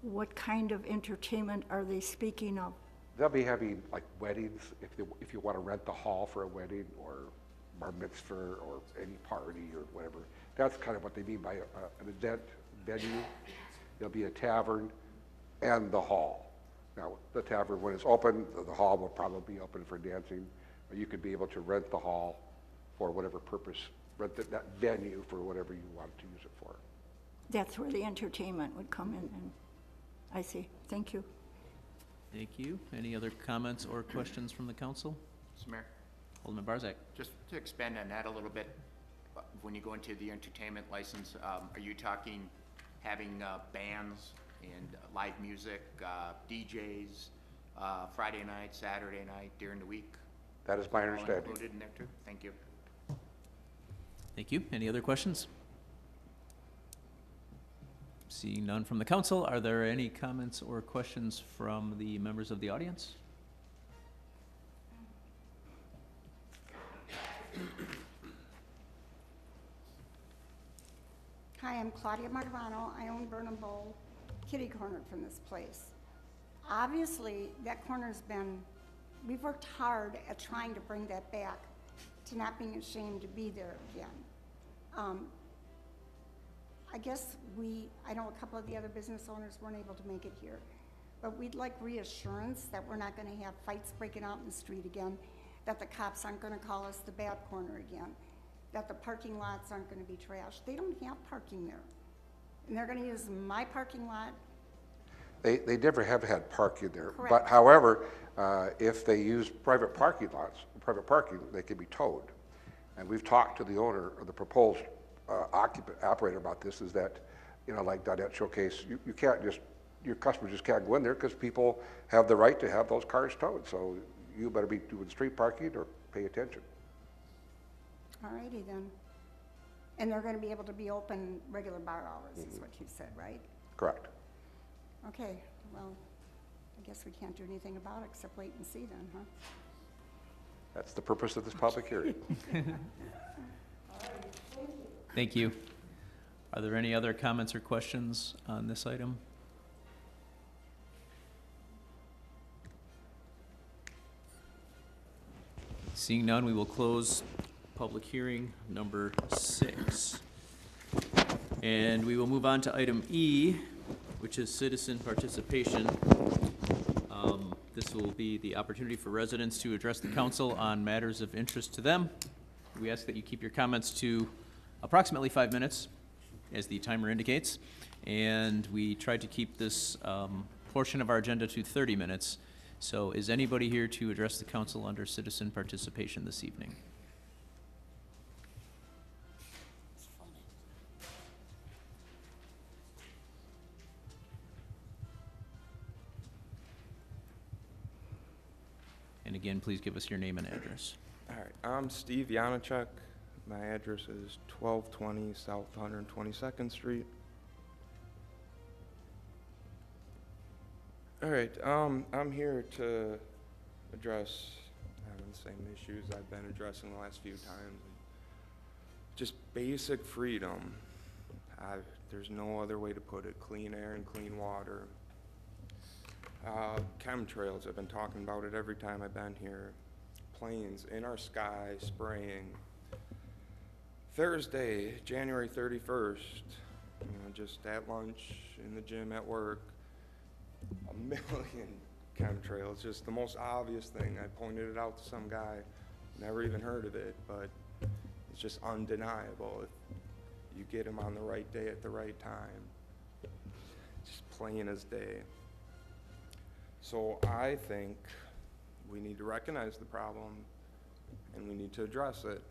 What kind of entertainment are they speaking of? They'll be having like weddings, if you want to rent the hall for a wedding, or bar mitzvah, or any party or whatever. That's kind of what they mean by an event venue. There'll be a tavern and the hall. Now, the tavern, when it's open, the hall will probably be open for dancing. Or you could be able to rent the hall for whatever purpose, rent that venue for whatever you want to use it for. That's where the entertainment would come in, and I see. Thank you. Thank you. Any other comments or questions from the council? Mr. Mayor, Alderman Barzak? just to expand on that a little bit, when you go into the entertainment license, are you talking having bands and live music, DJs, Friday night, Saturday night, during the week? That is my All understanding. included in there too? Thank you. Thank you. Any other questions? Seeing none from the council, are there any comments or questions from the members of the audience? Hi, I'm Claudia Martivano. I own Burnham Bowl, kitty corner from this place. Obviously, that corner's been, we've worked hard at trying to bring that back to not being ashamed to be there again. I guess I know a couple of the other business owners weren't able to make it here, but we'd like reassurance that we're not gonna have fights breaking out in the street again, that the cops aren't gonna call us the bad corner again, that the parking lots aren't gonna be trashed. They don't have parking there. And they're gonna use my parking lot. They never have had parking there. Correct. But however, if they use private parking lots, private parking, they can be towed. And we've talked to the owner or the proposed operator about this, is that, you know, like Donette showcased, you can't just, your customers just can't go in there because people have the right to have those cars towed. So you better be doing street parking or pay attention. Alrighty then. And they're gonna be able to be open regular bar hours, is what you said, right? Correct. Okay, well, I guess we can't do anything about it except wait and see then, huh? That's the purpose of this public hearing. Thank you. Are there any other comments or questions on this item? Seeing none, we will close public hearing number 6. And we will move on to item E, which is citizen participation. This will be the opportunity for residents to address the council on matters of interest to them. We ask that you keep your comments to approximately 5 minutes, as the timer indicates. And we tried to keep this portion of our agenda to 30 minutes. So is anybody here to address the council under citizen participation this evening? And again, please give us your name and address. All right, I'm Steve Janachuk. My address is 1220 South 122nd Street. All right, I'm here to address the same issues I've been addressing the last few times. Just basic freedom. There's no other way to put it. Clean air and clean water. Chemtrails, I've been talking about it every time I've been here. Planes in our sky, spraying. Thursday, January 31st, just at lunch, in the gym, at work, 1 million chemtrails, just the most obvious thing. I pointed it out to some guy, never even heard of it, but it's just undeniable. If you get him on the right day at the right time, just plain as day. So I think we need to recognize the problem and we need to address it.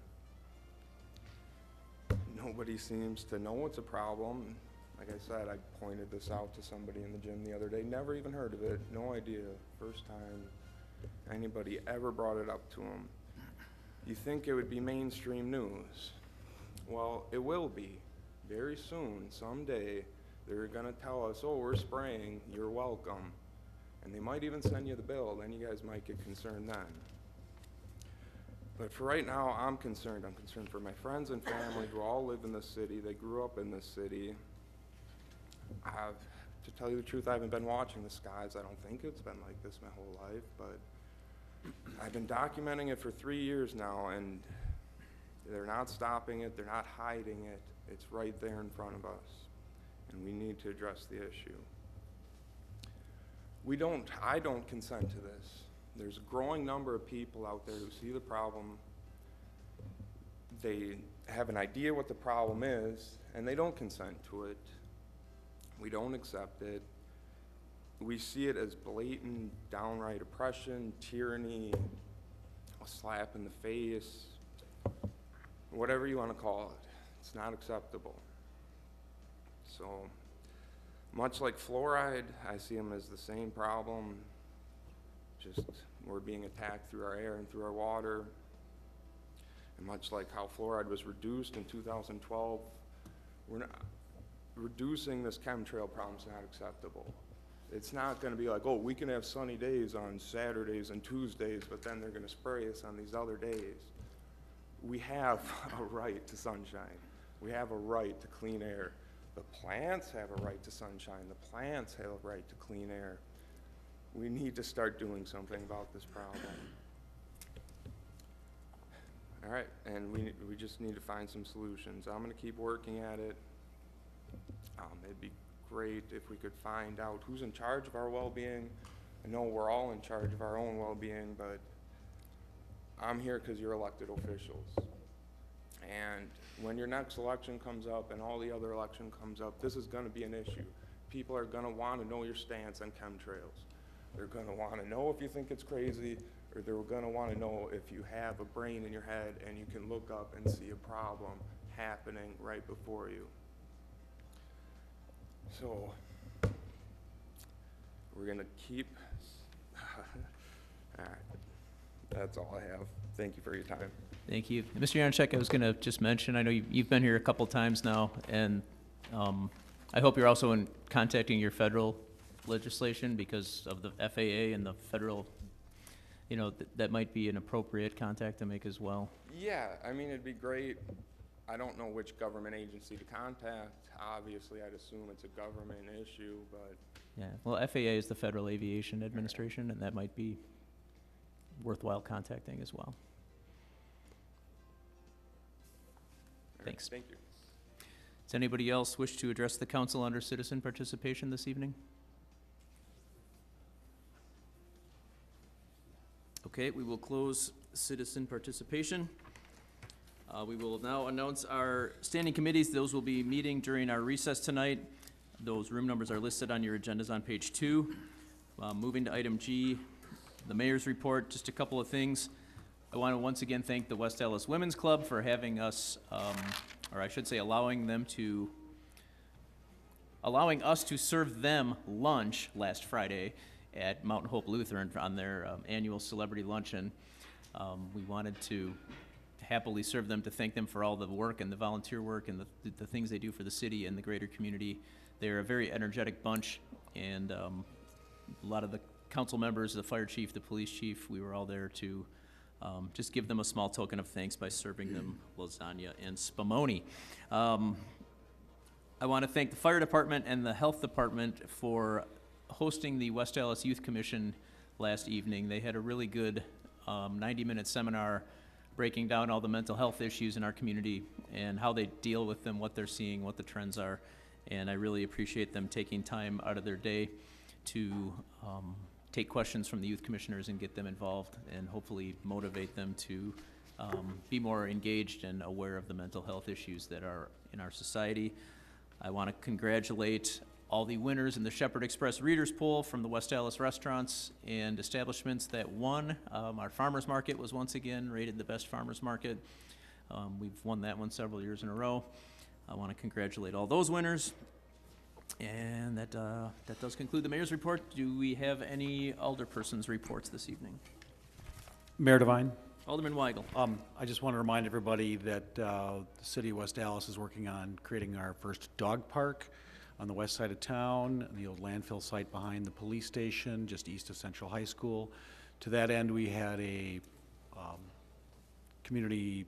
Nobody seems to know it's a problem. Like I said, I pointed this out to somebody in the gym the other day, never even heard of it, no idea, first time anybody ever brought it up to them. You think it would be mainstream news? Well, it will be. Very soon, someday, they're gonna tell us, oh, we're spraying, you're welcome. And they might even send you the bill, then you guys might get concerned then. But for right now, I'm concerned. I'm concerned for my friends and family who all live in this city. They grew up in this city. To tell you the truth, I haven't been watching the skies. I don't think it's been like this my whole life, but I've been documenting it for 3 years now, and they're not stopping it. They're not hiding it. It's right there in front of us, and we need to address the issue. I don't consent to this. There's a growing number of people out there who see the problem. They have an idea what the problem is, and they don't consent to it. We don't accept it. We see it as blatant, downright oppression, tyranny, a slap in the face, whatever you want to call it. It's not acceptable. So, much like fluoride, I see them as the same problem. Just we're being attacked through our air and through our water. And much like how fluoride was reduced in 2012, reducing this chemtrail problem is not acceptable. It's not gonna be like, oh, we can have sunny days on Saturdays and Tuesdays, but then they're gonna spray us on these other days. We have a right to sunshine. We have a right to clean air. The plants have a right to sunshine. The plants have a right to clean air. We need to start doing something about this problem. All right, and we just need to find some solutions. I'm gonna keep working at it. It'd be great if we could find out who's in charge of our well-being. I know we're all in charge of our own well-being, but I'm here because you're elected officials. And when your next election comes up and all the other election comes up, this is gonna be an issue. People are gonna wanna know your stance on chemtrails. They're gonna wanna know if you think it's crazy, or they're gonna wanna know if you have a brain in your head and you can look up and see a problem happening right before you. So, we're gonna keep, all right, that's all I have. Thank you for your time. Thank you. Mr. Janacek, I was going to just mention, I know you've been here a couple times now, and I hope you're also in contacting your federal legislation because of the FAA and the federal, you know, that might be an appropriate contact to make as well. Yeah, I mean, it'd be great. I don't know which government agency to contact. Obviously, I'd assume it's a government issue, but. Yeah, well, FAA is the Federal Aviation Administration, and that might be worthwhile contacting as well. Thanks. Thank you. Does anybody else wish to address the council under citizen participation this evening? Okay, we will close citizen participation. We will now announce our standing committees. Those will be meeting during our recess tonight. Those room numbers are listed on your agendas on page 2. Moving to item G, the mayor's report, just a couple of things. I want to once again thank the West Allis Women's Club for having us, or I should say allowing us to serve them lunch last Friday at Mountain Hope Lutheran on their annual celebrity luncheon. We wanted to happily serve them to thank them for all the work and the volunteer work and the things they do for the city and the greater community. They're a very energetic bunch, and a lot of the council members, the fire chief, the police chief, we were all there to just give them a small token of thanks by serving them lasagna and spumoni. I want to thank the fire department and the health department for hosting the West Allis Youth Commission last evening. They had a really good 90-minute seminar breaking down all the mental health issues in our community and how they deal with them, what they're seeing, what the trends are. And I really appreciate them taking time out of their day to take questions from the youth commissioners and get them involved and hopefully motivate them to be more engaged and aware of the mental health issues that are in our society. I want to congratulate all the winners in the Shepherd Express Readers Poll from the West Allis restaurants and establishments that won. Our farmers market was once again rated the best farmers market. We've won that one several years in a row. I want to congratulate all those winners. And that does conclude the mayor's report. Do we have any alderpersons' reports this evening? Mayor Devine. Alderman Weigel. I just want to remind everybody that the city of West Allis is working on creating our first dog park on the west side of town, the old landfill site behind the police station, just east of Central High School. To that end, we had a community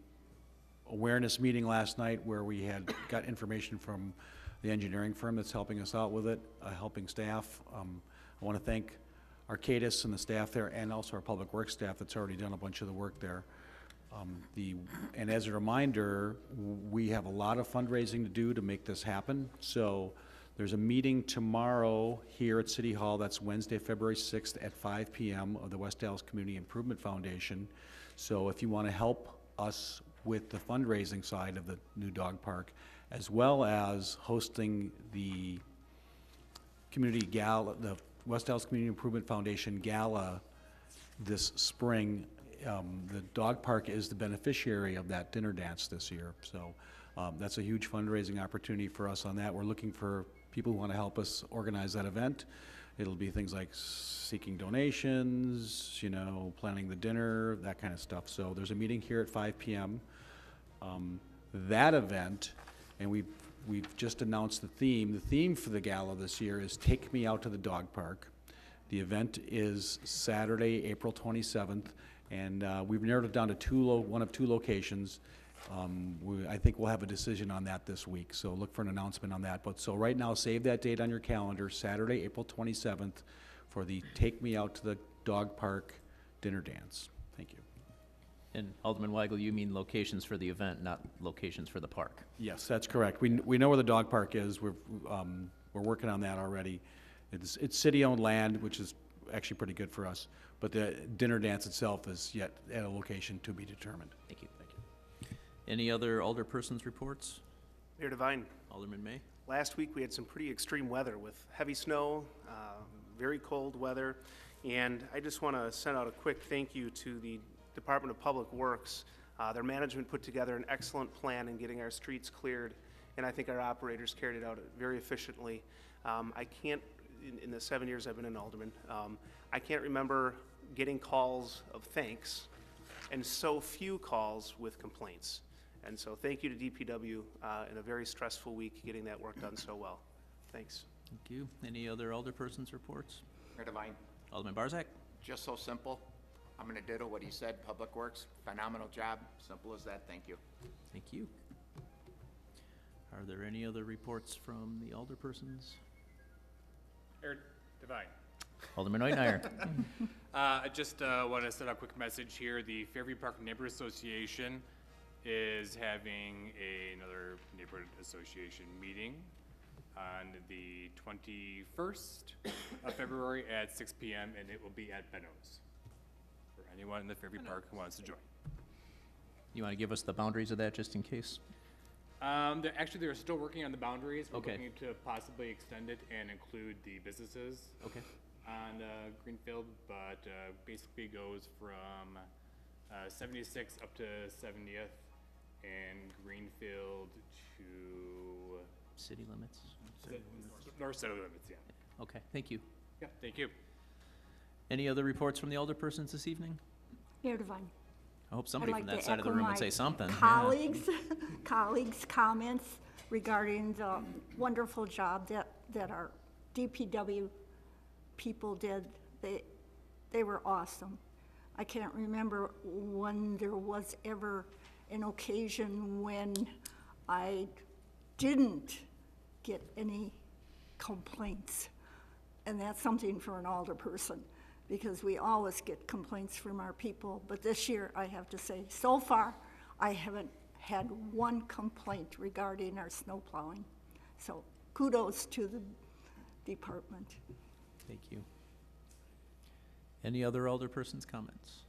awareness meeting last night where we had got information from the engineering firm that's helping us out with it, helping staff. I want to thank Arcadis and the staff there, and also our public works staff that's already done a bunch of the work there. And as a reminder, we have a lot of fundraising to do to make this happen. So there's a meeting tomorrow here at City Hall. That's Wednesday, February 6th at 5 p.m. of the West Allis Community Improvement Foundation. So if you want to help us with the fundraising side of the new dog park, as well as hosting the community gala, the West Allis Community Improvement Foundation gala this spring. The dog park is the beneficiary of that dinner dance this year. So that's a huge fundraising opportunity for us on that. We're looking for people who want to help us organize that event. It'll be things like seeking donations, you know, planning the dinner, that kind of stuff. So there's a meeting here at 5 p.m. That event, and we we've just announced the theme. The theme for the gala this year is Take Me Out to the Dog Park. The event is Saturday, April 27th, and we've narrowed it down to one of two locations. I think we'll have a decision on that this week, so look for an announcement on that. But so right now, save that date on your calendar, Saturday, April 27th, for the Take Me Out to the Dog Park dinner dance. Thank you. And Alderman Weigel, you mean locations for the event, not locations for the park? Yes, that's correct. We know where the dog park is. We're working on that already. It's city-owned land, which is actually pretty good for us, but the dinner dance itself is yet at a location to be determined. Thank you. Thank you. Any other alderpersons' reports? Mayor Devine, Alderman May? last week we had some pretty extreme weather with heavy snow, very cold weather, and I just want to send out a quick thank you to the Department of Public Works. Their management put together an excellent plan in getting our streets cleared, and I think our operators carried it out very efficiently. I can't, in the 7 years I've been an alderman, I can't remember getting calls of thanks and so few calls with complaints. And so thank you to DPW in a very stressful week getting that work done so well. Thanks. Thank you. Any other alderpersons' reports? Mayor Devine, Alderman Barzak? just so simple. I'm gonna ditto what he said, Public Works, phenomenal job, simple as that, thank you. Thank you. Are there any other reports from the alderpersons? Mayor Devine. Alderman Neutmeyer? I just want to send out a quick message here. The Fairview Park Neighborhood Association is having another neighborhood association meeting on the 21st of February at 6 p.m. and it will be at Benno's for anyone in the Fairview Park who wants to join. You want to give us the boundaries of that, just in case? They're still working on the boundaries. We're Okay. looking to possibly extend it and include the businesses Okay. on Greenfield, but basically goes from 76 up to 70th and Greenfield to City limits? north city limits, yeah. Okay, thank you. Yeah, thank you. Any other reports from the alderpersons this evening? Mayor Devine. I hope somebody I'd from like that to side of the echo room would my say something. Yeah. colleagues' comments regarding the wonderful job that our DPW people did. They were awesome. I can't remember when there was ever an occasion when I didn't get any complaints. And that's something for an alderperson, because we always get complaints from our people. But this year, I have to say, so far, I haven't had one complaint regarding our snow plowing. So kudos to the department. Thank you. Any other alderpersons' comments?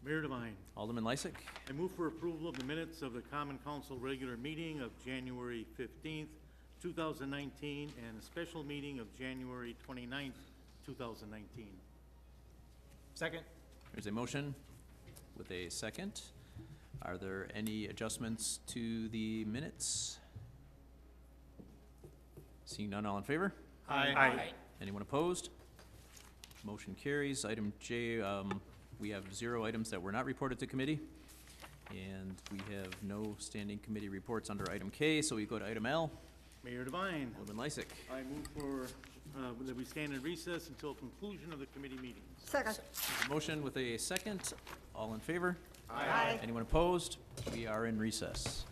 Mayor Devine, Alderman Lysick? I move for approval of the minutes of the Common Council regular meeting of January 15th, 2019, and a special meeting of January 29th, 2019. Second. There's a motion with a second. Are there any adjustments to the minutes? Seeing none, all in favor? Aye. Anyone opposed? Motion carries. Item J, we have 0 items that were not reported to committee. And we have no standing committee reports under item K, so we go to item L. Mayor Devine, Alderman Lysick. I move for, that we stand in recess until conclusion of the committee meetings. Second. There's a motion with a second. All in favor? Aye. Anyone opposed? We are in recess.